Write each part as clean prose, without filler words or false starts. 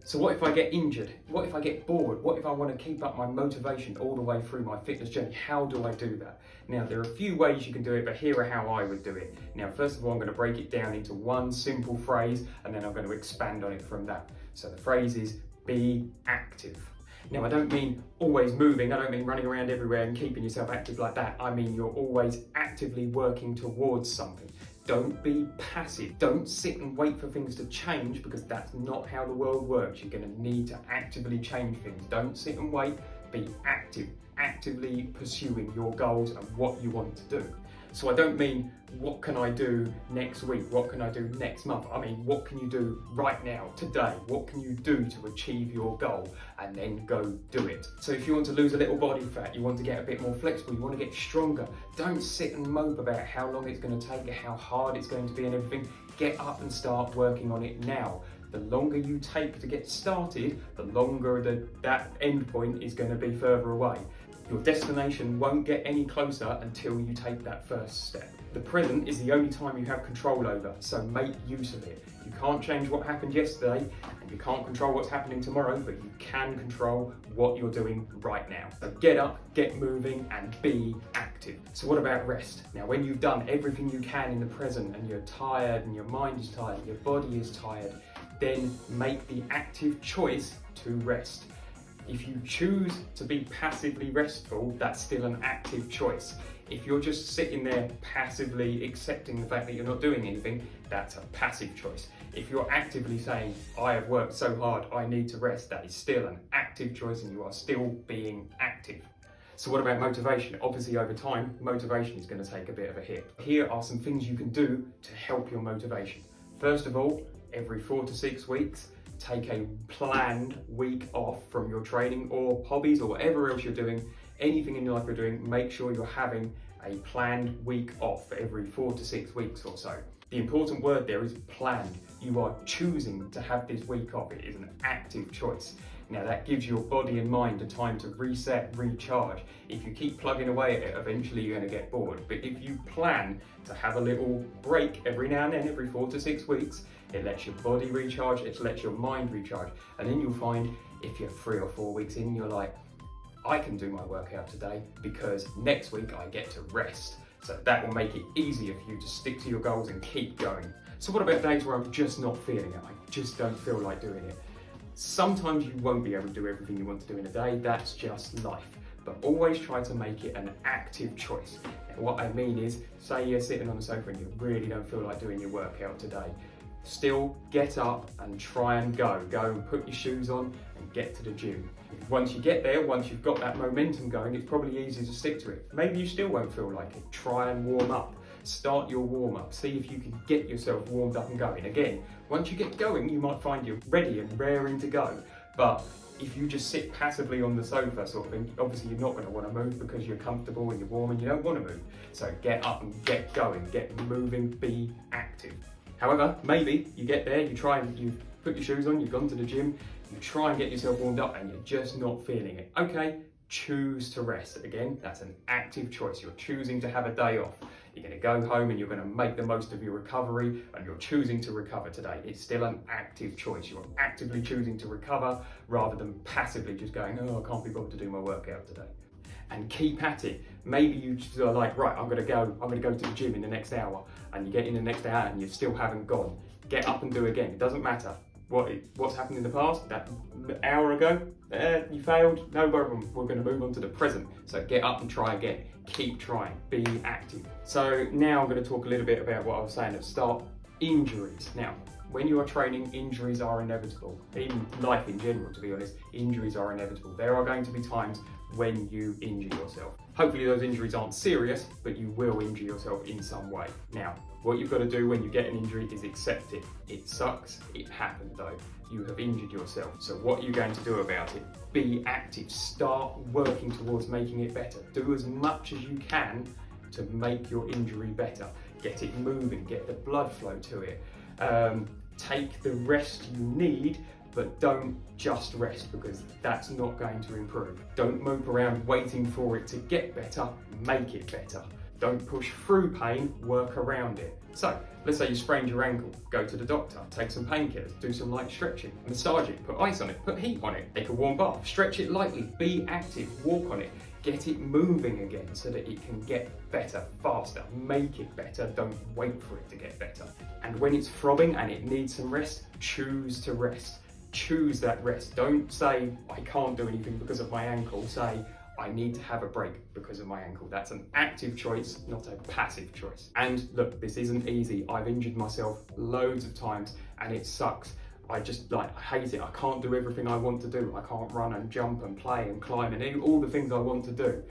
So what if I get injured? What if I get bored? What if I want to keep up my motivation all the way through my fitness journey? How do I do that? Now, there are a few ways you can do it, but here are how I would do it. Now, first of all, I'm going to break it down into one simple phrase, and then I'm going to expand on it from that. So the phrase is be active. Now, I don't mean always moving, I don't mean running around everywhere and keeping yourself active like that. I mean you're always actively working towards something. Don't be passive. Don't sit and wait for things to change, because that's not how the world works. You're going to need to actively change things. Don't sit and wait. Be active. Actively pursuing your goals and what you want to do. So I don't mean what can I do next week? What can I do next month? I mean, what can you do right now, today? What can you do to achieve your goal? And then go do it. So if you want to lose a little body fat, you want to get a bit more flexible, you want to get stronger, don't sit and mope about how long it's going to take, how hard it's going to be and everything. Get up and start working on it now. The longer you take to get started, the longer that end point is going to be further away. Your destination won't get any closer until you take that first step. The present is the only time you have control over, so make use of it. You can't change what happened yesterday, and you can't control what's happening tomorrow, but you can control what you're doing right now. So get up, get moving, and be active. So what about rest? Now, when you've done everything you can in the present, and you're tired, and your mind is tired, and your body is tired, then make the active choice to rest. If you choose to be passively restful, that's still an active choice. If you're just sitting there passively accepting the fact that you're not doing anything, that's a passive choice. If you're actively saying, I have worked so hard, I need to rest, that is still an active choice, and you are still being active. So what about motivation? Obviously, over time, motivation is going to take a bit of a hit. Here are some things you can do to help your motivation. First of all, every 4 to 6 weeks, take a planned week off from your training or hobbies or whatever else you're doing. Anything in your life you're doing, make sure you're having a planned week off every 4 to 6 weeks or so. The important word there is planned. You are choosing to have this week off. It is an active choice. Now that gives your body and mind a time to reset, recharge. If you keep plugging away at it, eventually you're going to get bored. But if you plan to have a little break every now and then, every 4 to 6 weeks, it lets your body recharge, it lets your mind recharge. And then you'll find if you're 3 or 4 weeks in, you're like, I can do my workout today because next week I get to rest. So that will make it easier for you to stick to your goals and keep going. So what about days where I'm just not feeling it? I just don't feel like doing it. Sometimes you won't be able to do everything you want to do in a day, that's just life. But always try to make it an active choice. And what I mean is, say you're sitting on the sofa and you really don't feel like doing your workout today. Still get up and try and go. Go and put your shoes on and get to the gym. Once you get there, once you've got that momentum going, it's probably easier to stick to it. Maybe you still won't feel like it. Try and warm up. Start your warm up. See if you can get yourself warmed up and going. Again, once you get going, you might find you're ready and raring to go. But if you just sit passively on the sofa sort of thing, obviously you're not going to want to move because you're comfortable and you're warm and you don't want to move. So get up and get going, get moving, be active. However, maybe you get there, you put your shoes on, you've gone to the gym, you try and get yourself warmed up and you're just not feeling it. Okay, choose to rest. Again, that's an active choice. You're choosing to have a day off. You're going to go home and you're going to make the most of your recovery, and you're choosing to recover today. It's still an active choice. You're actively choosing to recover rather than passively just going, oh, I can't be bothered to do my workout today. And keep at it. Maybe you just are like, right, I'm gonna go to the gym in the next hour, and you get in the next hour and you still haven't gone. Get up and do it again. It doesn't matter what's happened in the past. That hour ago, you failed, no problem. We're gonna move on to the present. So get up and try again. Keep trying, be active. So now I'm gonna talk a little bit about what I was saying at the start, injuries. Now, when you are training, injuries are inevitable. In life in general, to be honest, injuries are inevitable. There are going to be times when you injure yourself. Hopefully those injuries aren't serious, but you will injure yourself in some way. Now, what you've got to do when you get an injury is accept it. It sucks, it happened though. You have injured yourself. So what are you going to do about it? Be active, start working towards making it better. Do as much as you can to make your injury better. Get it moving, get the blood flow to it. Take the rest you need, but don't just rest, because that's not going to improve. Don't mope around waiting for it to get better, make it better. Don't push through pain, work around it. So, let's say you sprained your ankle, go to the doctor, take some painkillers, do some light stretching, massage it, put ice on it, put heat on it, take a warm bath, stretch it lightly, be active, walk on it, get it moving again so that it can get better, faster, make it better, don't wait for it to get better. And when it's throbbing and it needs some rest, choose to rest. Choose that rest. Don't say, I can't do anything because of my ankle. Say, I need to have a break because of my ankle. That's an active choice, not a passive choice. And look, this isn't easy. I've injured myself loads of times and it sucks. I just I hate it. I can't do everything I want to do. I can't run and jump and play and climb and do all the things I want to do.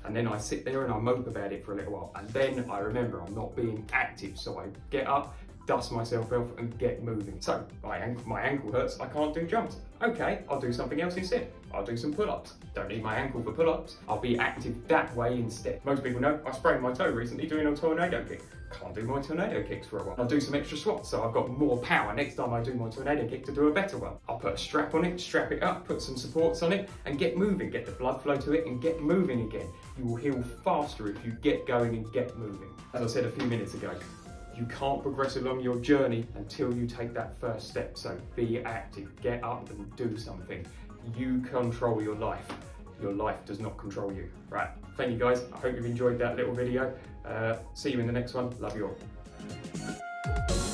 And then I sit there and I mope about it for a little while. And then I remember I'm not being active. So I get up, dust myself off and get moving. So my ankle hurts, I can't do jumps. Okay, I'll do something else instead. I'll do some pull-ups. Don't need my ankle for pull-ups. I'll be active that way instead. Most people know I sprained my toe recently doing a tornado kick. Can't do my tornado kicks for a while. I'll do some extra squats so I've got more power next time I do my tornado kick to do a better one. I'll put a strap on it, strap it up, put some supports on it and get moving. Get the blood flow to it and get moving again. You will heal faster if you get going and get moving. As I said a few minutes ago, you can't progress along your journey until you take that first step. So be active, get up and do something. You control your life. Your life does not control you. Right, thank you guys. I hope you've enjoyed that little video. See you in the next one. Love you all.